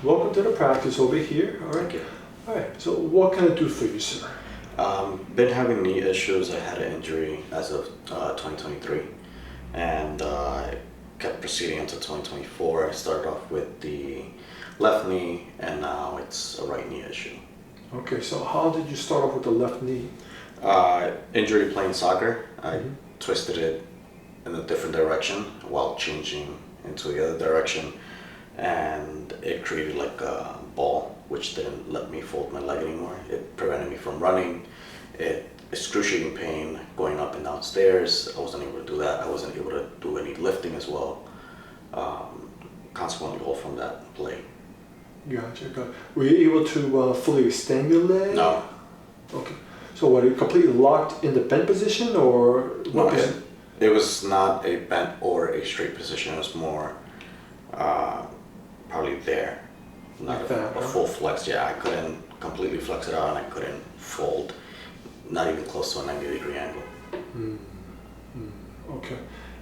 Welcome to the practice over here. All right. All right. So what can I do for you, sir? Been having knee issues. I had an injury as of 2023, and I kept proceeding until 2024. I started off with the left knee, and now it's a right knee issue. Okay. So how did you start off with the left knee? Injury playing soccer. I twisted it in a different direction while changing into the other direction, and it created like a ball, which didn't let me fold my leg anymore. It prevented me from running. Excruciating pain going up and down stairs. I wasn't able to do that. I wasn't able to do any lifting as well. Consequently, all from that play. Gotcha. Were you able to fully extend your leg? No. Okay. So what, are you completely locked in the bent position, or what position? It was not a bent or a straight position. It was more probably there. Not like a full flex. Yeah, I couldn't completely flex it out, and I couldn't fold, not even close to a 90-degree angle. Okay.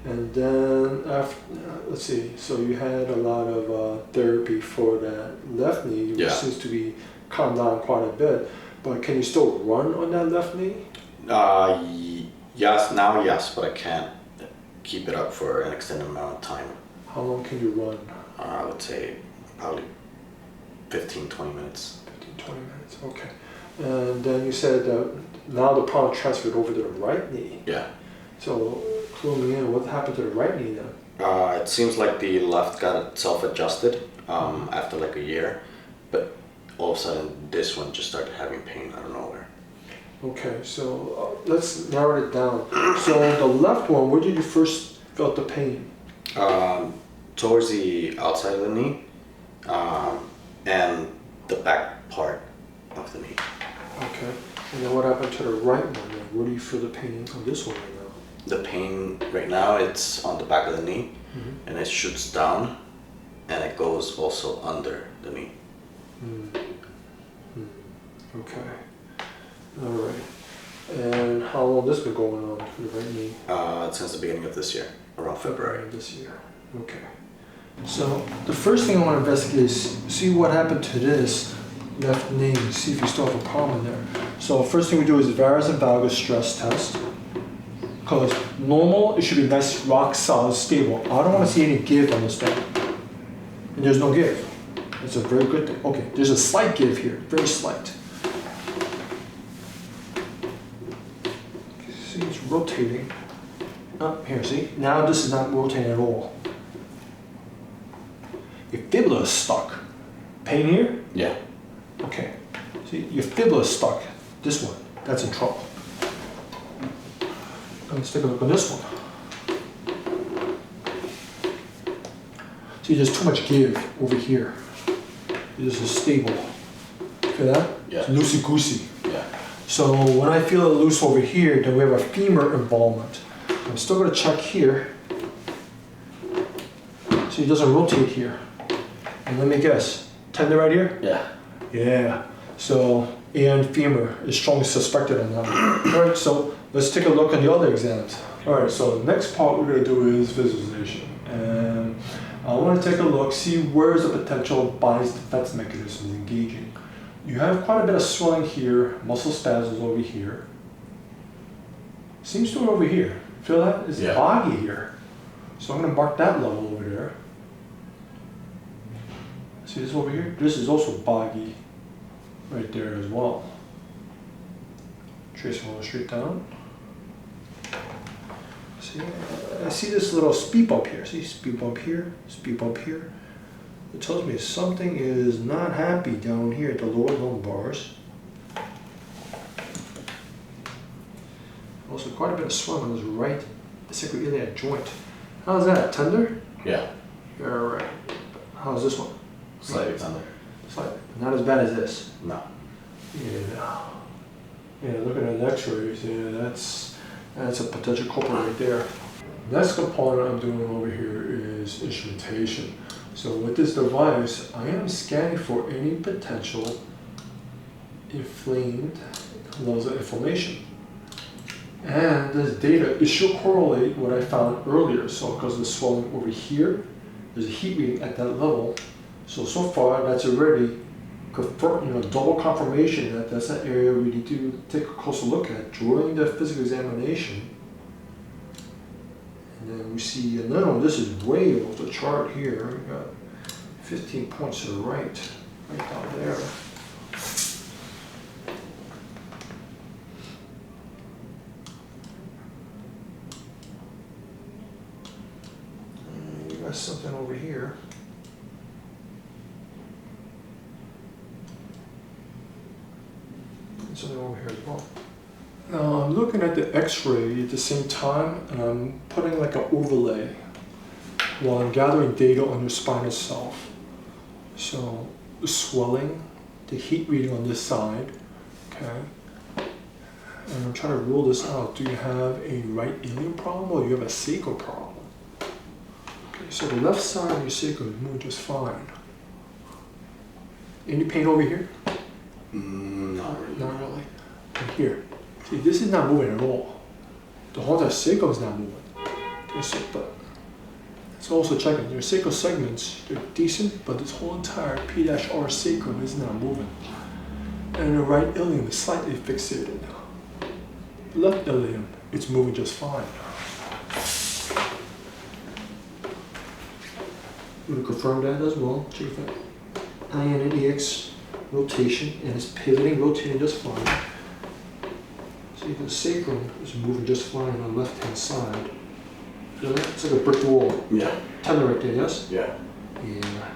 And then after, let's see, so you had a lot of therapy for that left knee, which seems to be calmed down quite a bit, but can you still run on that left knee? Yes, but I can't keep it up for an extended amount of time. How long can you run? I would say probably 15-20 minutes. 15-20 minutes, okay. And then you said now the problem transferred over to the right knee. Yeah. So clue me in, what happened to the right knee then? It seems like the left got itself adjusted after like a year, but all of a sudden this one just started having pain out of nowhere. Okay, so let's narrow it down. So the left one, where did you first felt the pain? Towards the outside of the knee and the back part of the knee. Okay, and then what happened to the right one then? Where do you feel the pain on this one right now? The pain right now, it's on the back of the knee, and it shoots down, and it goes also under the knee. Okay, all right. And how long has this been going on for the right knee? Since the beginning of this year, around February. This year, okay. So the first thing I want to investigate is see what happened to this left knee, see if you still have a problem there. So first thing we do is varus and valgus stress test. Because normal, it should be nice, rock solid, stable. I don't want to see any give on this thing. And there's no give. It's a very good thing. Okay, there's a slight give here, very slight. See, it's rotating. Oh, here, see? Now this is not rotating at all. Your fibula is stuck. Pain here? Yeah. Okay. See, your fibula is stuck. This one, that's in trouble. Let's take a look on this one. See, there's too much give over here. This is stable. Feel that? Yeah. It's loosey-goosey. Yeah. So when I feel it loose over here, then we have a femur involvement. I'm still going to check here. See, it doesn't rotate here. And let me guess, tendon right here? Yeah. Yeah. So, and femur is strongly suspected on that. All right, so let's take a look at the other exams. All right, so the next part we're going to do is visualization. And I want to take a look, see where is the potential body's defense mechanism engaging. You have quite a bit of swelling here, muscle spasms over here. Seems to be over here. Feel that? It's boggy here. So I'm going to mark that level over there. See this over here? This is also boggy right there as well. Trace a little straight down. See, I see this little speed bump here. See, speed bump here, speed bump here. It tells me something is not happy down here at the lower lumbars. Also quite a bit of swelling on this right sacroiliac joint. How's that? Tender? Yeah. You're all right. How's this one? Slightly tender. Slightly. Not as bad as this. No. Yeah. Yeah, looking at the X-rays, yeah, that's a potential culprit right there. Next component I'm doing over here is instrumentation. So with this device, I am scanning for any potential inflamed levels of inflammation. And this data, it should correlate what I found earlier. So because of the swelling over here, there's a heat reading at that level. So far that's already double confirmation that that's an area we need to take a closer look at during the physical examination. And then we see, and then this is way off the chart here. We got 15 points to the right down there. And you got something over here. And something over here as well. Now I'm looking at the X-ray at the same time, and I'm putting like an overlay while I'm gathering data on your spine itself. So the swelling, the heat reading on this side, okay? And I'm trying to rule this out. Do you have a right ilium problem or do you have a sacral problem? Okay, so the left side of your sacrum is moving just fine. Any pain over here? Not really. Not really. And here. See, this is not moving at all. The whole entire sacrum is not moving. Okay, so, but it's also checking. Your sacral segments, they're decent, but this whole entire P-R sacrum is not moving. And the right ilium is slightly fixated. Left ilium, it's moving just fine. I'm going to confirm that as well. Check that. IN&EX rotation, and it's pivoting, rotating just fine. So the sacrum is moving just fine on the left-hand side. Feel that? It's like a brick wall. Yeah. Tender right there, yes? Yeah. Yeah.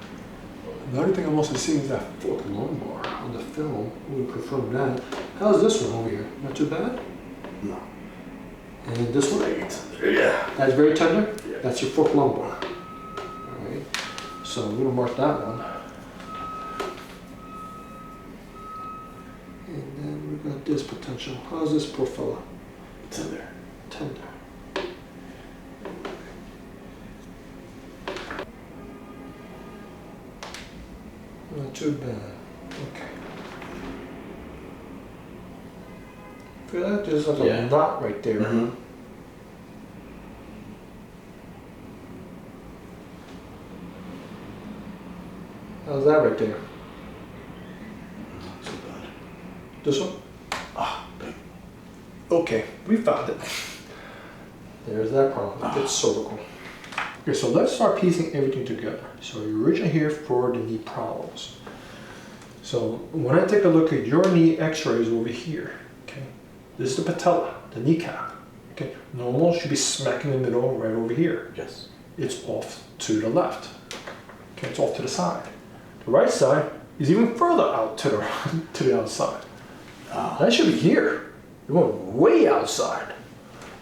The other thing I'm also seeing is that fourth lumbar on the film. We'll confirm that. How's this one over here? Not too bad? No. And this one? Yeah. That's very tender? Yeah. That's your fourth lumbar. Alright. So we're gonna mark that one. And then we got this potential. How's this poor fella? Tender. Tender. Not too bad. Okay. Feel that? There's like a knot right there. Mm-hmm. How's that right there? Not too bad. This one? Ah, big. Okay, we found it. There's that problem. It's cervical. Okay, so let's start piecing everything together. So you're originally here for the knee problems. So when I take a look at your knee x-rays over here, okay, this is the patella, the kneecap. Okay, normal should be smack in the middle right over here. Yes. It's off to the left. Okay, it's off to the side. The right side is even further out to the to the outside. That should be here. You're going way outside.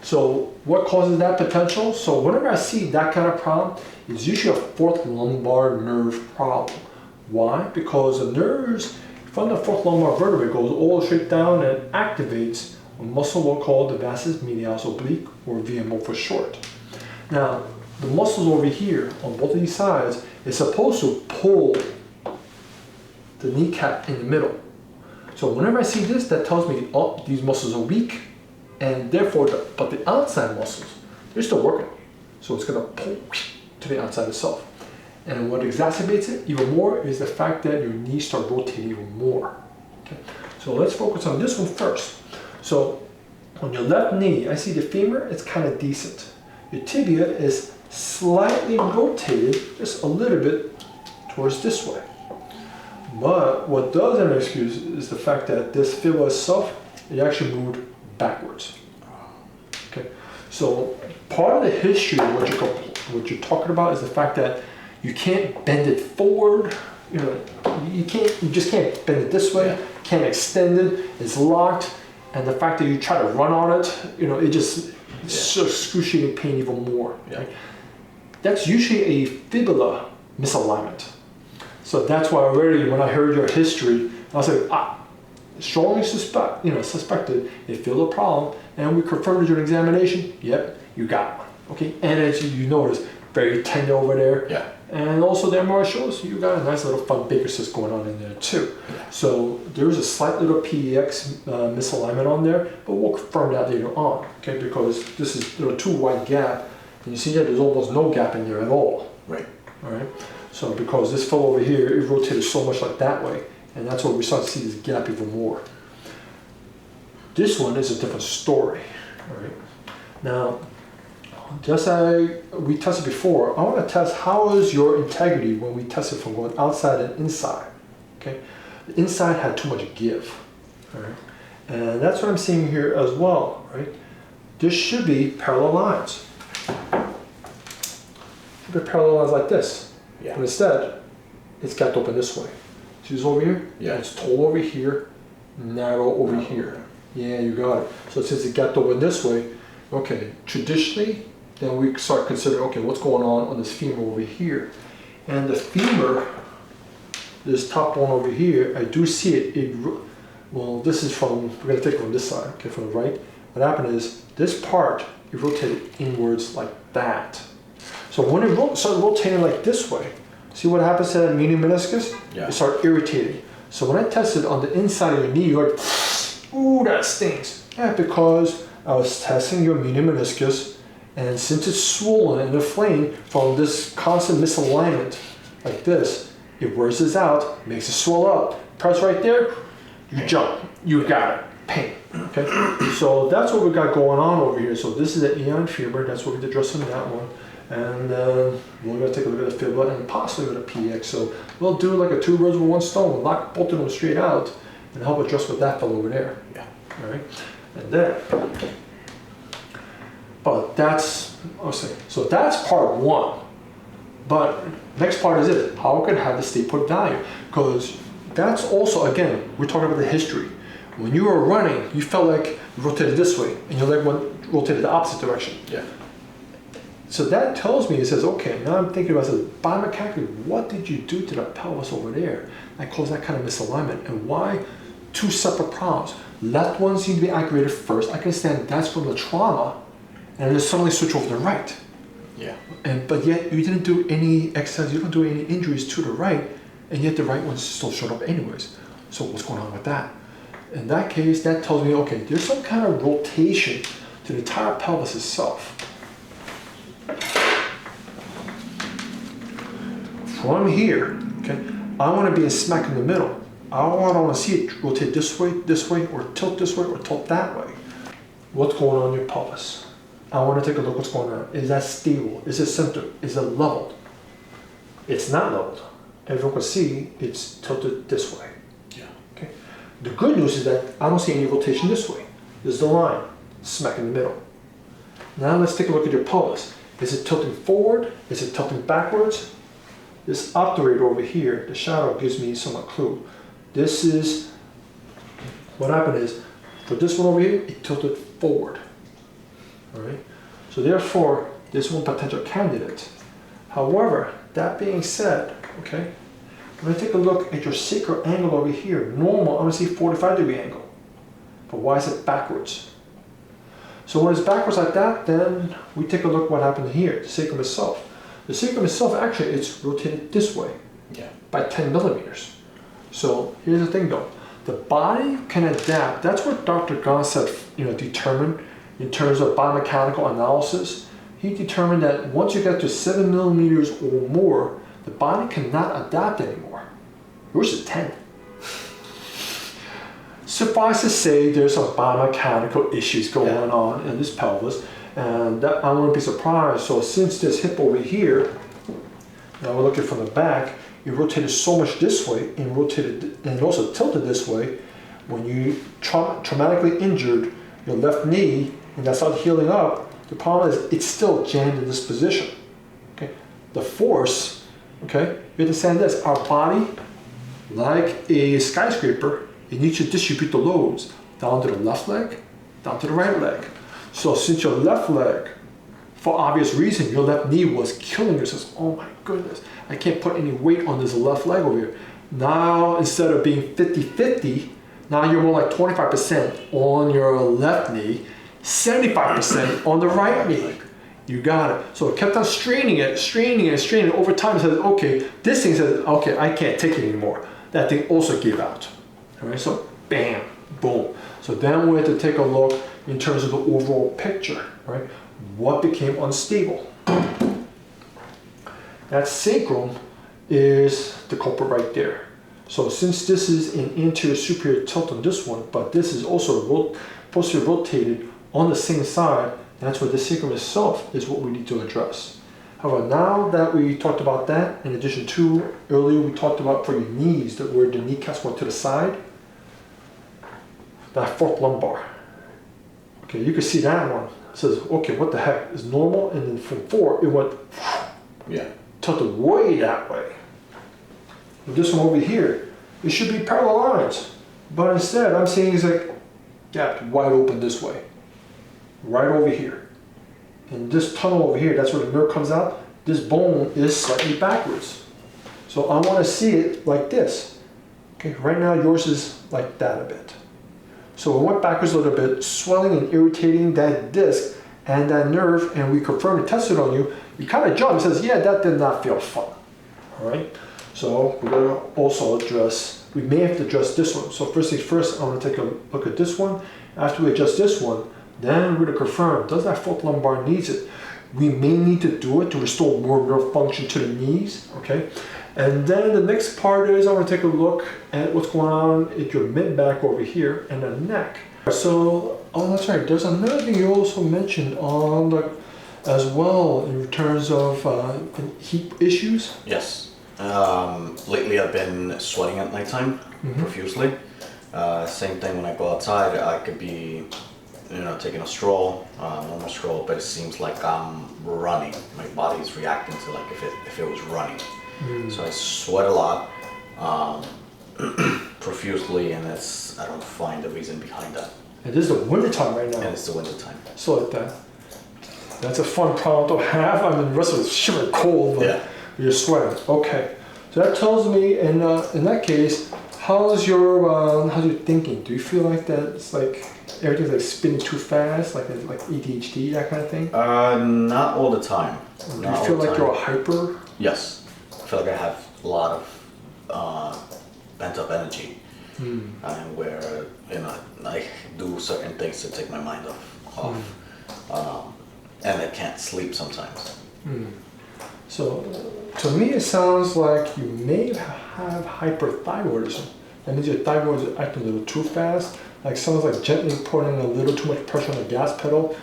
So what causes that potential? So whenever I see that kind of problem, it's usually a fourth lumbar nerve problem. Why? Because the nerves from the fourth lumbar vertebrae goes all straight down and activates a muscle we'll call the vastus medialis oblique, or VMO for short. Now, the muscles over here on both of these sides is supposed to pull the kneecap in the middle. So whenever I see this, that tells me, oh, these muscles are weak, and therefore, but the outside muscles, they're still working. So it's gonna pull to the outside itself. And what exacerbates it even more is the fact that your knees start rotating even more. Okay? So let's focus on this one first. So on your left knee, I see the femur, it's kind of decent. Your tibia is slightly rotated, just a little bit towards this way. But what doesn't excuse is the fact that this fibula itself, it actually moved backwards. Okay, so part of the history of what you're talking about is the fact that you can't bend it forward. You know, you just can't bend it this way. Can't extend it. It's locked, and the fact that you try to run on it, you know, it's so excruciating pain even more. Right? That's usually a fibula misalignment. So that's why already when I heard your history, I was like, strongly suspected a fibula problem, and we confirmed during examination. Yep, you got one. Okay, and as you notice, very tender over there. Yeah. And also the MRI shows you got a nice little fun Baker cyst going on in there too. Yeah. So there's a slight little PEX misalignment on there, but we'll confirm that later on. Okay, because there are two wide gap, and you see that there's almost no gap in there at all. Right. All right. So because this fell over here, it rotated so much like that way, and that's where we start to see this gap even more. This one is a different story. All right. Now, just as we tested before, I want to test how is your integrity when we tested from going outside and inside. Okay, the inside had too much give. All right, and that's what I'm seeing here as well. Right, this should be parallel lines. Should be parallel lines like this. Yeah. But instead, it's gapped open this way. See this over here? Yeah. It's tall over here, narrow over here. Yeah, you got it. So since it gapped open this way, okay, traditionally, then we start considering, okay, what's going on this femur over here? And the femur, this top one over here, I do see it. Well, this is from, we're gonna take it from this side, okay, from the right. What happened is, this part, it rotated inwards like that. So when it started rotating like this way, see what happens to that median meniscus? Yeah. It started irritating. So when I tested on the inside of your knee, you're like, ooh, that stings. Yeah, because I was testing your median meniscus, and since it's swollen and inflamed from this constant misalignment like this, it wears this out, makes it swell up. Press right there, you jump, you got it, pain. Okay, so that's what we got going on over here. So this is the eon femur, that's what we addressed in that one. And we're going to take a look at the fibula and possibly with a PX. So we'll do like a 2 birds with 1 stone. We'll knock both of them straight out and help address with that fellow over there. Yeah. All right. And then, but that's, so that's part 1. But next part is this: how can I have the stay put value? Because that's also, again, we're talking about the history. When you were running, you felt like you rotated this way, and your leg rotated the opposite direction. Yeah. So that tells me, it says, okay, now I'm thinking about this, biomechanically, what did you do to the pelvis over there that caused that kind of misalignment? And why 2 separate problems? Left one seemed to be activated first. I can understand that's from the trauma, and then suddenly switch over to the right. Yeah. But yet you didn't do any exercise, you didn't do any injuries to the right, and yet the right one still showed up anyways. So what's going on with that? In that case, that tells me, okay, there's some kind of rotation to the entire pelvis itself. From here, okay, I want to be smack in the middle. I want to see it rotate this way, or tilt this way, or tilt that way. What's going on in your pelvis? I want to take a look what's going on. Is that stable? Is it centered? Is it leveled? It's not leveled. Everyone can see it's tilted this way. Yeah. Okay. The good news is that I don't see any rotation this way. This is the line, smack in the middle. Now let's take a look at your pelvis. Is it tilting forward? Is it tilting backwards? This obturator over here, the shadow gives me some clue. This is, what happened is, for this one over here, it tilted forward. All right. So therefore, this one potential candidate. However, that being said, okay, when I take a look at your sacral angle over here, normal, I'm going to see 45-degree angle. But why is it backwards? So when it's backwards like that, then we take a look what happened here, the sacrum itself. The sacrum itself, actually, it's rotated this way, Yeah. by 10 millimeters. So here's the thing though, the body can adapt. That's what Dr. Gonstead, determined in terms of biomechanical analysis. He determined that once you get to 7 millimeters or more, the body cannot adapt anymore. Yours is 10. Suffice to say, there's some biomechanical issues going on in this pelvis, and that, I wouldn't be surprised. So since this hip over here, now we're looking from the back, it rotated so much this way and rotated and also tilted this way. When you traumatically injured your left knee and that started healing up, the problem is it's still jammed in this position. Okay, the force. Okay, you understand this? Our body, like a skyscraper, it needs to distribute the loads down to the left leg, down to the right leg. So since your left leg, for obvious reason, your left knee was killing yourself. Oh my goodness, I can't put any weight on this left leg over here. Now, instead of being 50-50, now you're more like 25% on your left knee, 75% on the right knee. You got it. So it kept on straining it. Over time it says, okay, this thing says, okay, I can't take it anymore. That thing also gave out. All right, so bam, boom. So then we had to take a look in terms of the overall picture, right? What became unstable? That sacrum is the culprit right there. So since this is an anterior superior tilt on this one, but this is also posterior rotated on the same side, that's where the sacrum itself is what we need to address. However, now that we talked about that, in addition to earlier we talked about for your knees, that where the kneecaps went to the side, that fourth lumbar. Okay, you can see that one. It says, okay, what the heck is normal? And then from 4, it went tilted way that way. And this one over here, it should be parallel lines. But instead, I'm saying it's like, yeah, wide open this way. Right over here. And this tunnel over here, that's where the nerve comes out. This bone is slightly backwards. So I want to see it like this. Okay, right now yours is like that a bit. So we went backwards a little bit, swelling and irritating that disc and that nerve, and we confirmed and tested on you. You kind of jump, it says, yeah, that did not feel fun. All right, so we're gonna also address, we may have to adjust this one. So first things first, I'm gonna take a look at this one. After we adjust this one, then we're gonna confirm, does that fourth lumbar needs it? We may need to do it to restore more nerve function to the knees, okay? And then the next part is I want to take a look at what's going on at your mid-back over here and the neck. So, oh, that's right. There's another thing you also mentioned on the, as well in terms of heat issues. Yes. Lately I've been sweating at nighttime profusely. Same thing when I go outside. I could be, taking a stroll, normal stroll, but it seems like I'm running. My body's reacting to like if it was running. So I sweat a lot, profusely, and I don't find the reason behind that. And this is the winter time right now. And it's the winter time. So like that's a fun problem to have. I mean, the rest of it's shivering cold, but you're sweating. Okay, so that tells me, in that case, how's your thinking? Do you feel like that it's like everything's like spinning too fast, like ADHD, that kind of thing? Not all the time. Do you feel like you're a hyper? Yes. I feel like I have a lot of pent up energy, and where I do certain things to take my mind off, and I can't sleep sometimes. So to me, it sounds like you may have hyperthyroidism. That means your thyroid is acting a little too fast. Like someone's like gently putting a little too much pressure on the gas pedal,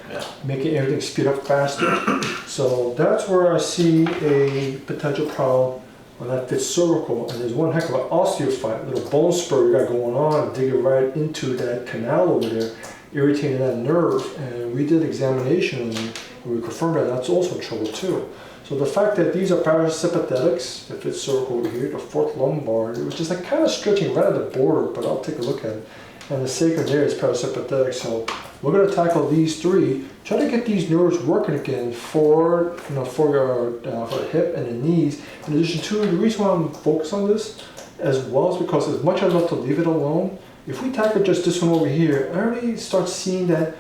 making everything speed up faster. So that's where I see a potential problem on that fifth cervical. And there's one heck of an osteophyte, little bone spur you got going on, digging right into that canal over there, irritating that nerve. And we did examination on you, and we confirmed that that's also trouble too. So the fact that these are parasympathetics, the fifth cervical over here, the fourth lumbar, it was just like kind of stretching right at the border, but I'll take a look at it. And the sacrum there is parasympathetic. So we're going to tackle these three, try to get these nerves working again for the hip and the knees. In addition to, the reason why I'm focused on this as well is because as much as I'd love to leave it alone, if we tackle just this one over here, I already start seeing that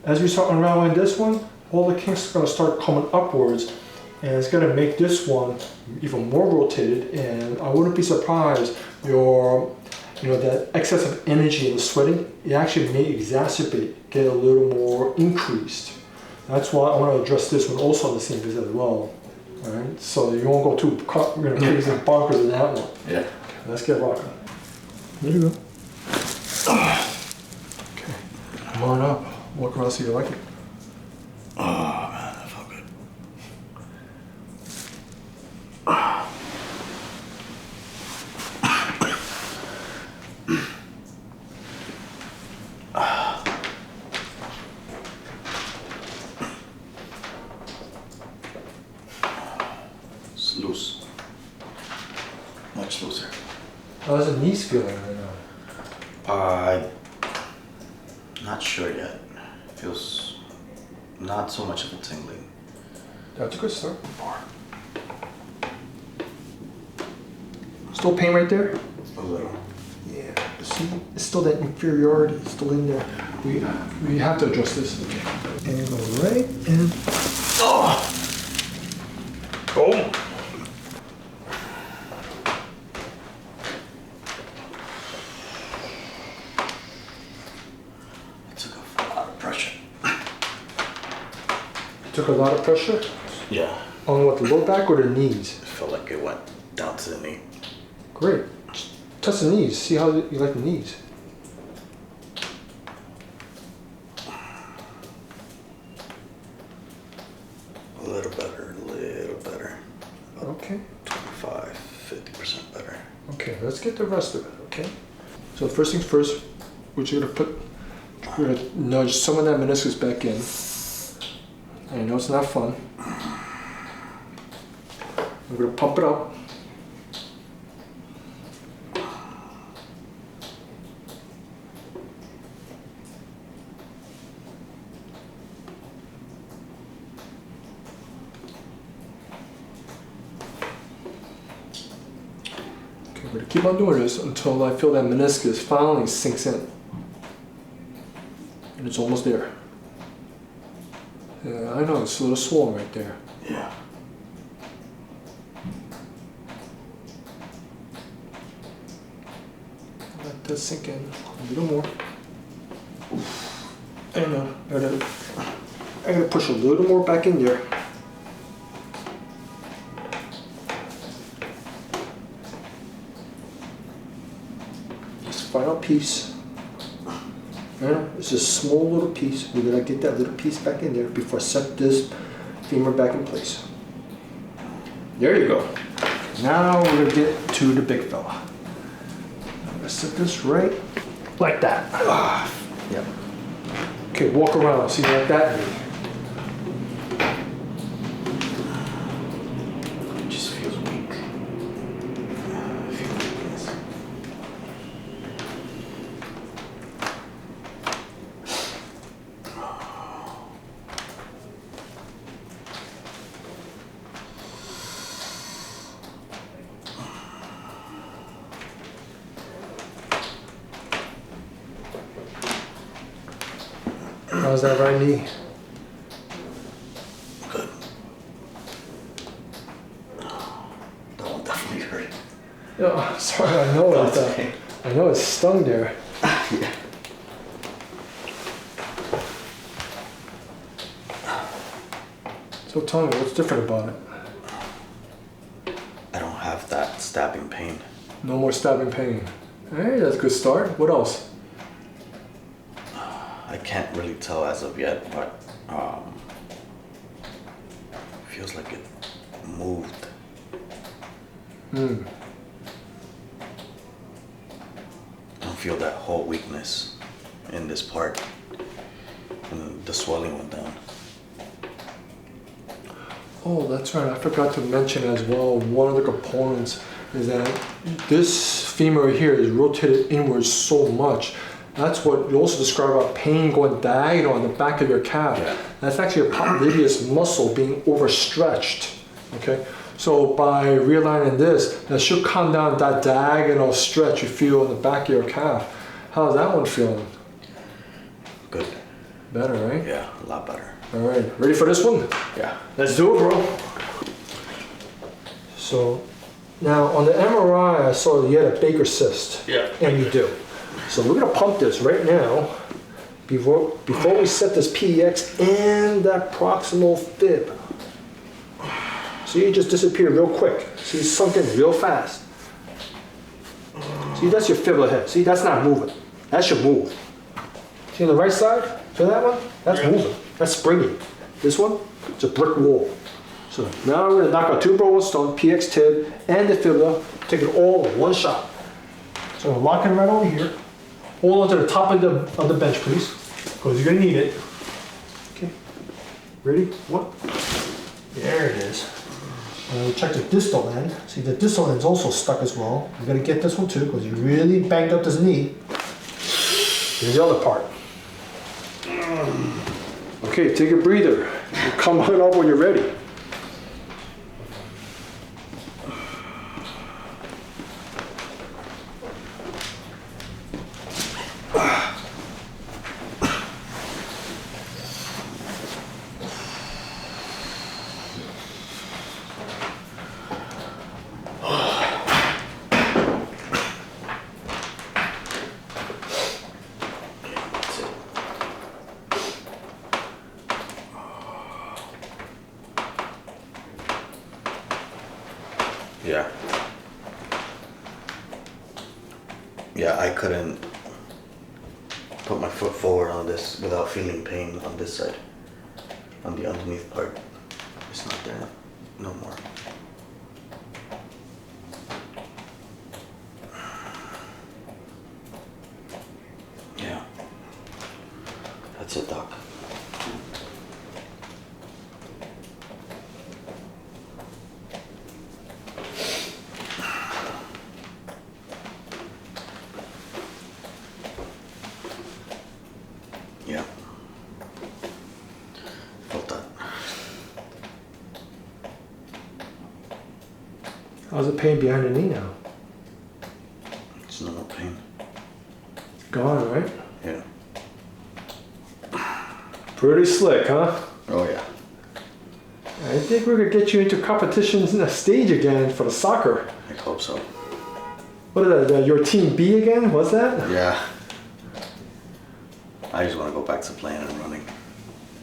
as we start unraveling this one, all the kinks are going to start coming upwards. And it's going to make this one even more rotated, and I wouldn't be surprised that excess of energy in the sweating, it actually may exacerbate, get a little more increased. That's why I want to address this one also on the same visit as well. All right, so you won't go too crazy bonkers in that one. Yeah. Okay, let's get rocking. There you go. Okay, come on up. Walk around, see if you like it. Oh man, that felt good. It's loose. Much looser. How's the knees feeling right now? Not sure yet. Feels not so much of a tingling. That's a good start. Still pain right there? A little. Yeah. See, it's still that inferiority. It's still in there. We have to address this. Okay. And go right and boom. Took a lot of pressure? Yeah. On what, the low back or the knees? It felt like it went down to the knee. Great. Just test the knees. See how you like the knees. A little better, a little better. Okay. 25, 50% better. Okay, let's get the rest of it, okay? So first things first, we're gonna nudge some of that meniscus back in. I know it's not fun. We're gonna pump it up. Okay, we're gonna keep on doing this until I feel that meniscus finally sinks in. And it's almost there. Yeah, I know, it's a little swollen right there. Yeah. Let that sink in a little more. I know, I gotta push a little more back in there. This final piece. I know, it's a small little piece. We're gonna get that little piece back in there before I set this femur back in place. There you go. Now we're gonna get to the big fella. I'm gonna set this right like that. Yep. Okay, walk around, see like that. It just feels weak. I feel weakness. How's that right knee? Good. That one definitely hurt. Oh, sorry, I know That's it. okay. I know it stung there. Yeah. So tell me, what's different about it? I don't have that stabbing pain. No more stabbing pain. Hey, that's a good start. What else? I can't really tell as of yet, but feels like it moved. Hmm. I don't feel that whole weakness in this part, and the swelling went down. Oh, that's right. I forgot to mention as well, one of the components is that this femur here is rotated inwards so much. That's what you also describe about pain going diagonal on the back of your calf. Yeah. That's actually a popliteus muscle being overstretched. Okay, so by realigning this, that should calm down that diagonal stretch you feel in the back of your calf. How's that one feeling? Good. Better, right? Yeah, a lot better. All right, ready for this one? Yeah. Let's do it, bro. So now on the MRI, I saw you had a Baker cyst. Yeah. And you do. So we're gonna pump this right now before we set this PEX and that proximal fib. See, it just disappeared real quick. See, it's sunk in real fast. See, that's your fibula head. See, that's not moving. That should move. See on the right side? Feel that one? That's moving. That's springy. This one, it's a brick wall. So now we're gonna knock out two birds with stone, PX tib, and the fibula. Take it all in one shot. So I'm gonna lock it right over here. Hold on to the top of the bench, please, because you're gonna need it. Okay. Ready? What? There it is. We'll check the distal end. See, the distal end's also stuck as well. You gotta get this one too, because you really banged up this knee. Here's the other part. Okay, take a breather. Come on up when you're ready. Yeah, I couldn't put my foot forward on this without feeling pain on this side. On the underneath part. It's not there no more. Yeah. That's it, doc. Yeah. Felt that. How's the pain behind the knee now? It's no more pain. Gone, right? Yeah. Pretty slick, huh? Oh yeah. I think we're gonna get you into competitions in the stage again for the soccer. I hope so. What is that? Your team B again? What's that? Yeah. I just want to go back to playing and running.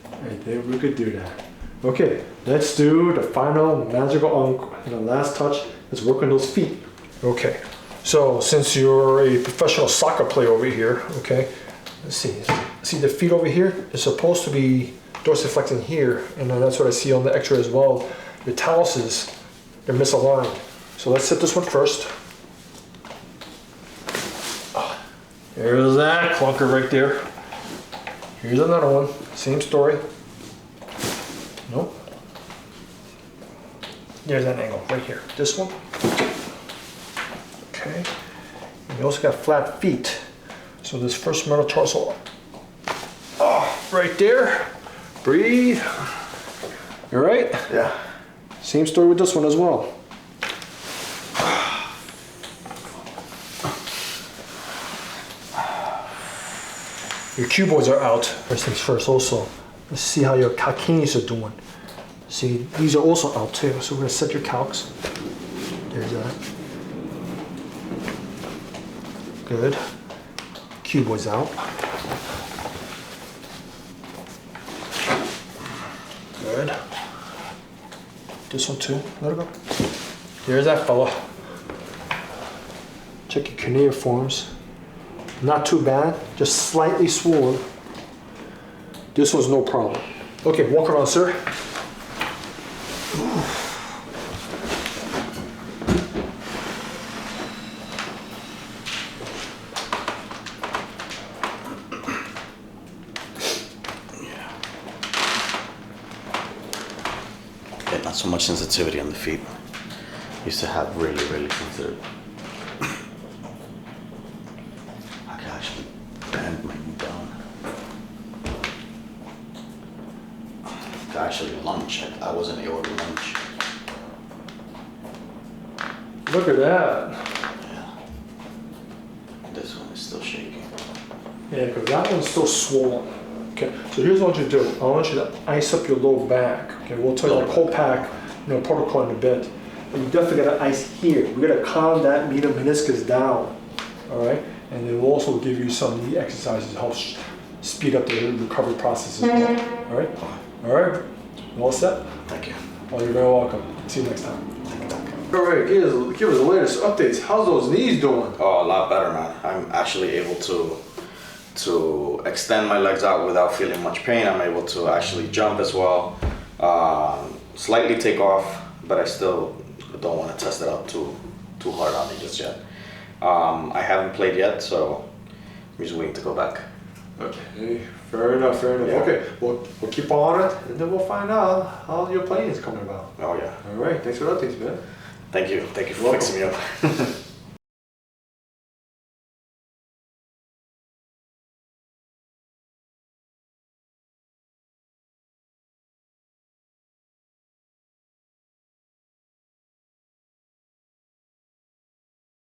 I think we could do that. Okay, let's do the final magical last touch. Let's work on those feet. Okay, so since you're a professional soccer player over here, okay, let's see. See the feet over here? It's supposed to be dorsiflexing here, and then that's what I see on the Xray as well. The taluses, they're misaligned. So let's set this one first. Oh, there's that clunker right there. Here's another one, same story. Nope. There's that angle right here. This one. Okay. And you also got flat feet. So this first metatarsal, right there. Breathe. You right? Yeah. Same story with this one as well. Your cuboids are out. First things first also. Let's see how your calcaneus are doing. See, these are also out too. So we're gonna set your calcs. There's that. Good. Cuboids out. Good. This one too. Let it go. There's that fella. Check your cuneiforms. Not too bad, just slightly swollen. This one's no problem. Okay, walk around, sir. Yeah, not so much sensitivity on the feet. Used to have really, really sensitive. I can actually bend my knee down. I could actually lunge. I wasn't able to lunge. Look at that. Yeah. This one is still shaking. Yeah, because that one's still swollen. Okay, so here's what you do. I want you to ice up your low back. Okay, we'll tell you the whole pack, protocol in a bit. But you definitely gotta ice here. We gotta calm that medial meniscus down. All right, and it will also give you some knee exercises to help speed up the recovery process as well. All right, all right, all set. Thank you. Well, you're very welcome. See you next time. Thank you, Doc. All right, give us the latest updates. How's those knees doing? Oh, a lot better, man. I'm actually able to extend my legs out without feeling much pain. I'm able to actually jump as well. Slightly take off, but I still don't want to test it out too hard on me just yet. I haven't played yet, so I'm just waiting to go back. Okay, fair enough, fair enough. Yeah. Okay, we'll keep on it, and then we'll find out how your playing is coming about. Oh yeah. All right, thanks for the updates, man. Thank you for Welcome. fixing me up.